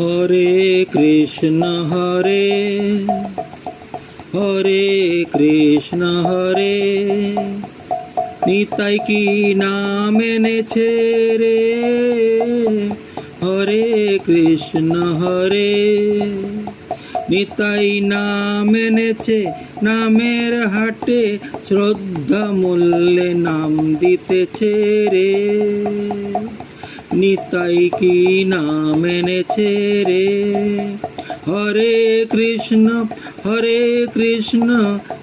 হরে কৃষ্ণ হরে হরে কৃষ্ণ হরে নিতাই কি নাম এনেছে রে হরে কৃষ্ণ হরে নিতাই নাম এনেছে নামের হাটে শ্রদ্ধা মূল্যে নাম দিতেছে রে নিতাই কি নাম এনেছে রে হরে কৃষ্ণ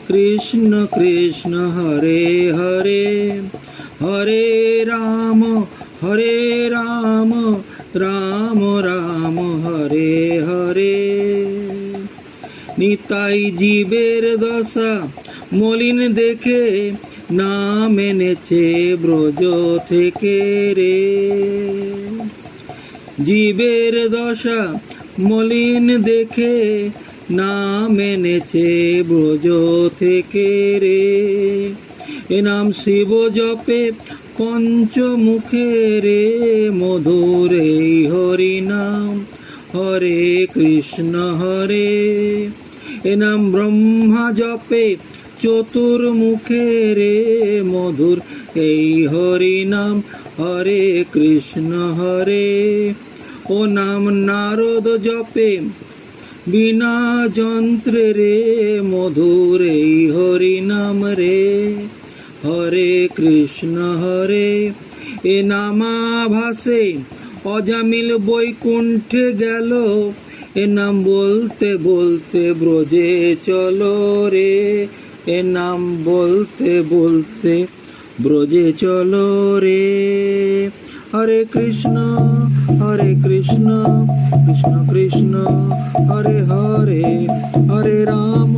কৃষ্ণ কৃষ্ণ হরে হরে হরে রাম রাম রাম হরে হরে নিতাই জীবের দশা মলিন দেখে নাম এনেছে ব্রজ থেকে রে জীবের দশা মলিন দেখে নাম এনেছে ব্রজ থেকে রে এ নাম শিব জপে পঞ্চমুখে রে মধুর এই হরি নাম হরে কৃষ্ণ হরে এ নাম ব্রহ্মা জপে চতুর্মুখে রে মধুর এই হরি নাম হরে কৃষ্ণ হরে ও নাম নারদ জপে বিনা যন্ত্রে রে মধুর এই হরি নাম রে হরে কৃষ্ণ হরে এ নামাভাসে অজামিল বৈকুণ্ঠে গেল এ নাম বলতে বলতে ব্রজে চলো রে এ নাম বলতে বলতে ব্রজে চলো রে হরে কৃষ্ণ কৃষ্ণ কৃষ্ণ কৃষ্ণ হরে হরে হরে রাম